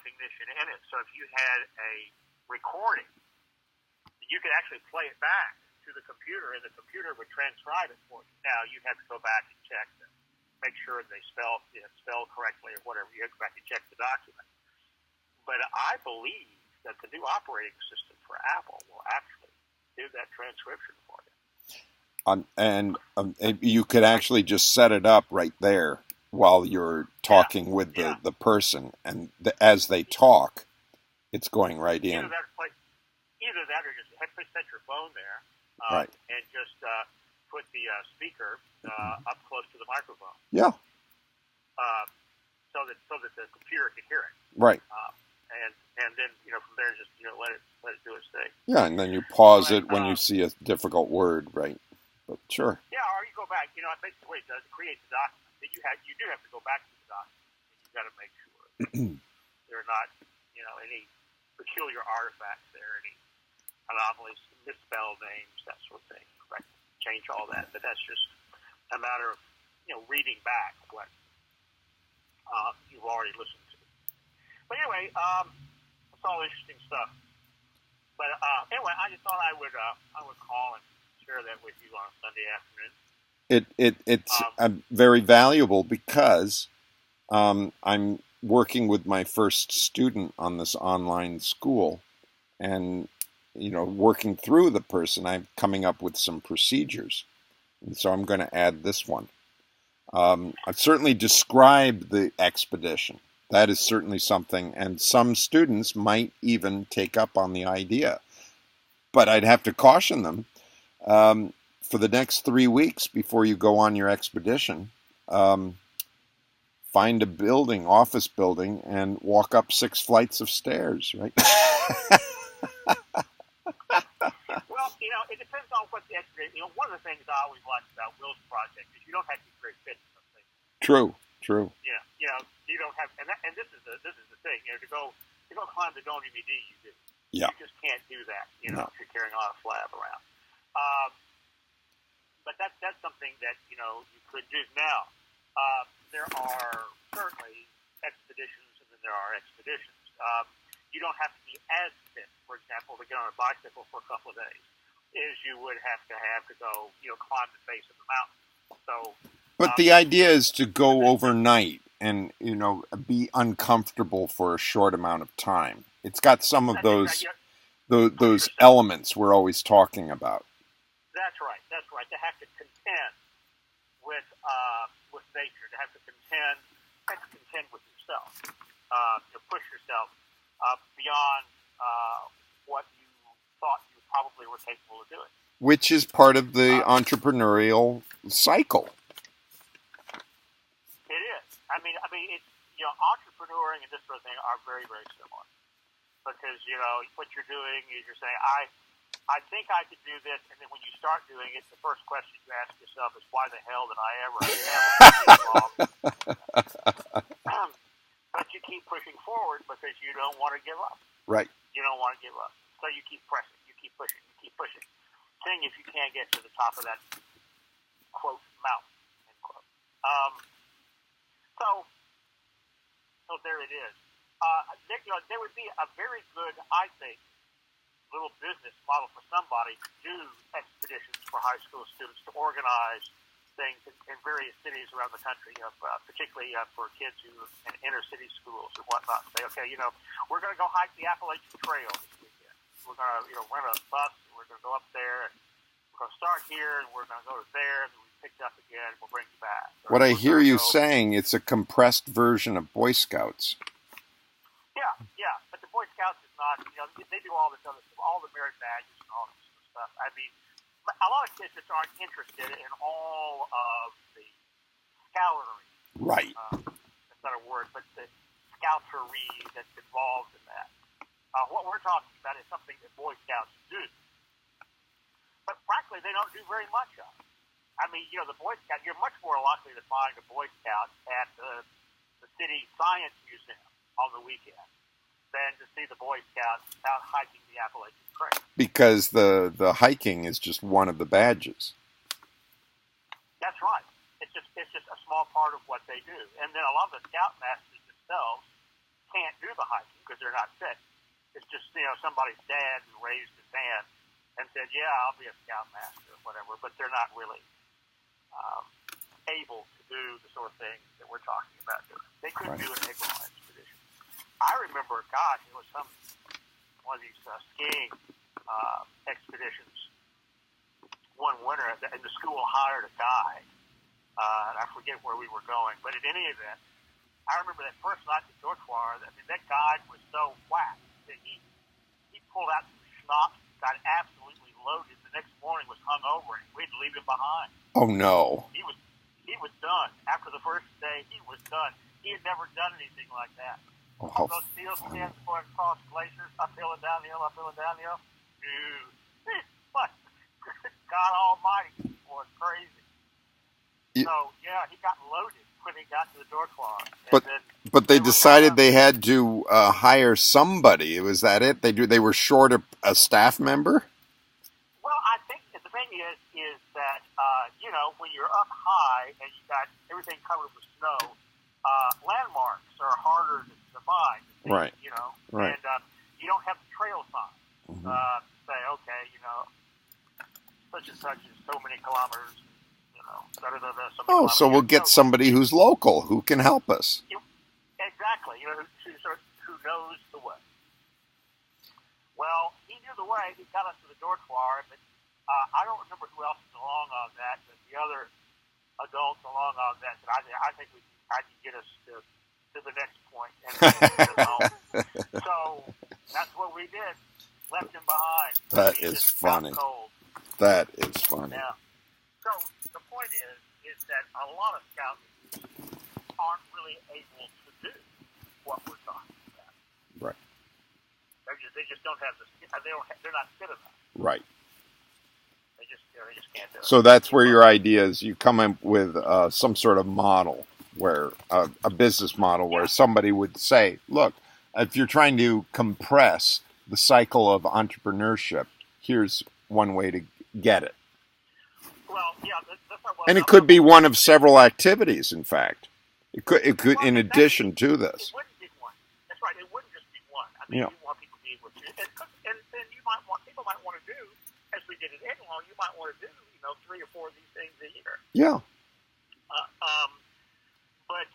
recognition in it. So if you had a recording, you could actually play it back to the computer, and the computer would transcribe it for you. Now, you'd have to go back and check to make sure they spelled correctly or whatever. You have to go back and check the document. But I believe that the new operating system for Apple will actually do that transcription for you. And you could actually just set it up right there while you're talking with the person, and as they talk, it's going right in. Either that or just set your phone there, right, and just put the speaker up close to the microphone. Yeah. So that the computer can hear it. Right. And then from there just let it do its thing. Yeah, and then you pause it when you see a difficult word, right? But sure. Yeah, or you go back. Basically what it does, it creates a document. Then you do have to go back to the document. And you got to make sure there are not any peculiar artifacts there, any anomalies, misspelled names, that sort of thing. Right. Change all that, but that's just a matter of reading back what you've already listened to. But anyway, it's all interesting stuff. But anyway, I just thought I would call and share that with you on a Sunday afternoon. It's very valuable because I'm working with my first student on this online school, and working through the person, I'm coming up with some procedures, and so I'm going to add this one. I've certainly described the expedition. That is certainly something, and some students might even take up on the idea. But I'd have to caution them, for the next 3 weeks before you go on your expedition, find a building, office building, and walk up 6 flights of stairs, right? Well, it depends on what the expedition. One of the things I always liked about Will's project is you don't have to be very fit in something. True. Yeah, you don't have, and this is the thing. To go climb the Dent du Midi, you do. Yeah. You just can't do that. No. If you're carrying a lot of flab around. But that's something that you could do. Now, there are certainly expeditions, and then there are expeditions. You don't have to be as fit, for example, to get on a bicycle for a couple of days, as you would have to go, climb the face of the mountain. So, but the idea is to go overnight and be uncomfortable for a short amount of time. It's got some of those elements we're always talking about. That's right. To have to contend with nature, to have to contend with yourself, to push yourself beyond what you thought you probably were capable of doing. Which is part of the entrepreneurial cycle. It is. I mean, it's entrepreneuring and this sort of thing are very, very similar. Because what you're doing is you're saying, I think I could do this, and then when you start doing it, the first question you ask yourself is, why the hell did I ever involved? But you keep pushing forward because you don't want to give up. Right. You don't want to give up. So you keep pressing, you keep pushing. Seeing if you can't get to the top of that, quote, mountain, end quote. So there it is. There would be a very good, I think, little business model for somebody to do expeditions for high school students, to organize things in various cities around the country, particularly for kids who in inner city schools and whatnot. Say, okay, we're going to go hike the Appalachian Trail this weekend. We're going to rent a bus. And we're going to go up there, and we're going to start here, and we're going to go to there, and then we pick it up again, and we'll bring you back. What I hear you saying, it's a compressed version of Boy Scouts. Yeah, but the Boy Scouts is not, they do all this other stuff, all the merit badges and all this stuff. I mean, a lot of kids just aren't interested in all of the scoutery. Right. That's not a word, but the scoutery that's involved in that. What we're talking about is something that Boy Scouts do. But frankly, they don't do very much of. I mean, the Boy Scout, you're much more likely to find a Boy Scout at the city science museum on the weekend than to see the Boy Scouts out hiking the Appalachian Trail. Because the hiking is just one of the badges. That's right. It's just a small part of what they do. And then a lot of the scout masters themselves can't do the hiking because they're not fit. It's just, somebody's dad who raised his hand and said, yeah, I'll be a scoutmaster or whatever, but they're not really able to do the sort of things that we're talking about doing. They couldn't do an AIGLON expedition. I remember, gosh, it was one of these skiing expeditions one winter, and the school hired a guide. And I forget where we were going, but in any event, I remember that first night at the dortoir, that guide was so whacked that he pulled out some schnapps, got absolutely loaded. The next morning was hung over, and we'd leave him behind. Oh, no. He was done. After the first day, he was done. He had never done anything like that. Oh, All those steel stands going across glaciers, uphill and downhill, uphill and downhill. Dude, what? God almighty, was crazy. So, yeah, he got loaded when he got to the dortoir. But they decided they had to hire somebody. Was that it? They were short a staff member? Well, I think the thing is that, when you're up high and you got everything covered with snow, landmarks are harder to find. Right. Right. And you don't have the trail sign. Say, okay, such and such is so many kilometers, so we'll get somebody who's local who can help us. Exactly, who knows the way. Well, he knew the way. He got us to the dortoir, but I don't remember who else was along on that, but the other adults along on that. I think I could get us to the next point and get us home. So that's what we did. Left him behind. That is funny. That is funny. Yeah. So the point is that a lot of scouts aren't really able to do what we're talking about. Right. They just don't have they're not fit enough. Right. They just can't do it. So that's where your idea is. You come up with some sort of model, where a business model, where somebody would say, "Look, if you're trying to compress the cycle of entrepreneurship, here's one way to get it." Well, yeah, and it could be one of several activities. In fact, it could in addition to this. It wouldn't be one. That's right. It wouldn't just be one. You want people to be able to, and then people might want to do, as we did at AIGLON, you might want to do 3 or 4 of these things a year. Yeah. But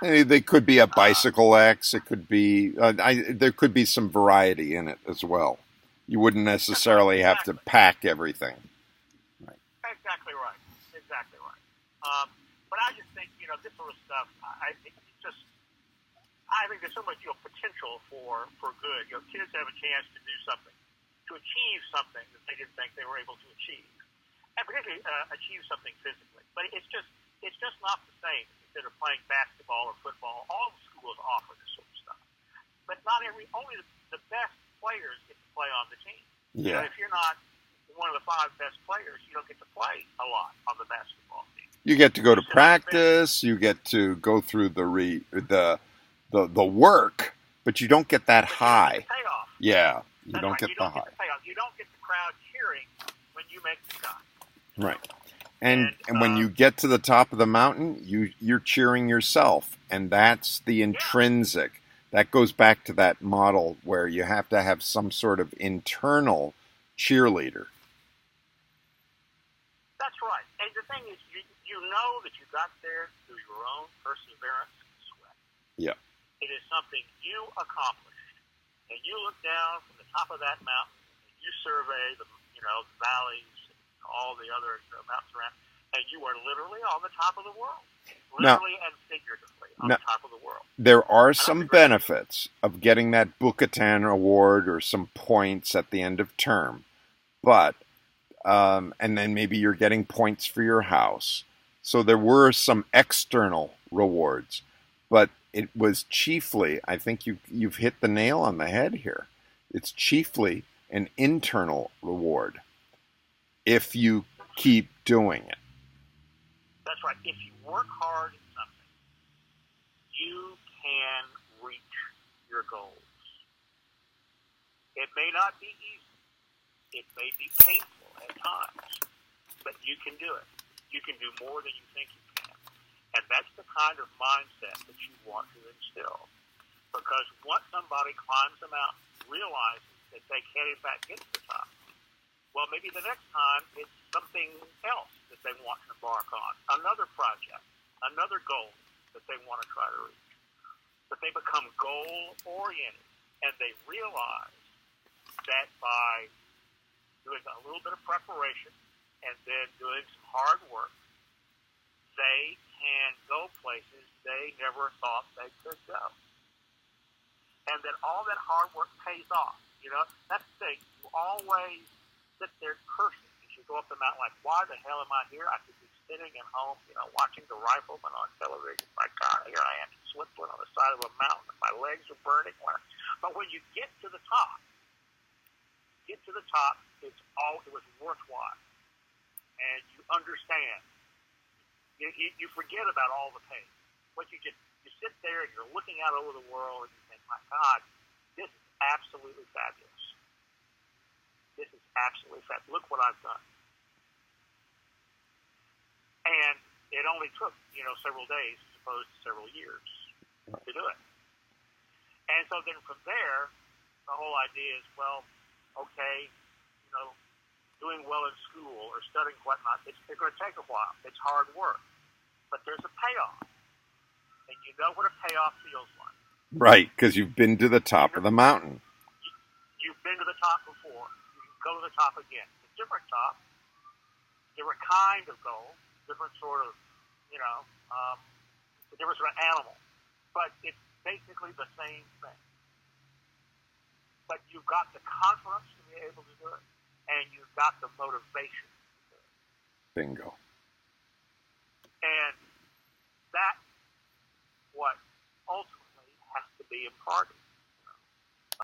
they could be a bicycle X. It could be there could be some variety in it as well. You wouldn't necessarily have to pack everything. Right. Exactly right. Exactly right. But I just think this sort of stuff. I think there's so much potential for good. Kids have a chance to do something, to achieve something that they didn't think they were able to achieve, and particularly achieve something physically. But it's just not the same. Instead of playing basketball or football, all the schools offer this sort of stuff. But only the best players get to play on the team. Yeah. If you're not one of the 5 best players, you don't get to play a lot on the basketball team. You get to go to practice. You get to go through the work, but you don't get that high. Payoff. Yeah, you don't get the high. You don't get the crowd cheering when you make the shot. Right. And when you get to the top of the mountain, you're cheering yourself, and that's the intrinsic. That goes back to that model where you have to have some sort of internal cheerleader. That's right. And the thing is, you know that you got there through your own perseverance and sweat. Yeah. It is something you accomplished, and you look down from the top of that mountain, and you survey the valleys, all the other mountains around, and you are literally on the top of the world. Literally and figuratively on the top of the world. There are some benefits of getting that Bukatan award or some points at the end of term, but and then maybe you're getting points for your house. So there were some external rewards, but it was chiefly, I think you've hit the nail on the head here. It's chiefly an internal reward if you keep doing it. That's right. If you work hard at something, you can reach your goals. It may not be easy. It may be painful at times, but you can do it. You can do more than you think you can. And that's the kind of mindset that you want to instill. Because once somebody climbs the mountain, realizes that they can't in fact get to the top, well, maybe the next time it's something else that they want to embark on, another project, another goal that they want to try to reach. But they become goal-oriented, and they realize that by doing a little bit of preparation and then doing some hard work, they can go places they never thought they could go. And that all that hard work pays off. You know, that's the thing. You always sit there cursing as you go up the mountain, like, why the hell am I here? I could be sitting at home, you know, watching the rifleman on television. My God, here I am in Switzerland on the side of a mountain. My legs are burning. But when you get to the top, it was worthwhile. And you understand. You forget about all the pain. But you sit there and you're looking out over the world and you think, my God, this is absolutely fabulous. This is absolutely fabulous. Look what I've done. And it only took, several days as opposed to several years to do it. And so then from there, the whole idea is, well, okay, doing well in school or studying whatnot, it's going to take a while. It's hard work. But there's a payoff. And you know what a payoff feels like. Right, because you've been to the top of the mountain. You've been to the top before. You can go to the top again. It's a different top, different kind of goal, different sort of, a different sort of animal. But it's basically the same thing. But you've got the confidence to be able to do it, and you've got the motivation to do it. Bingo. And that's what ultimately has to be imparted.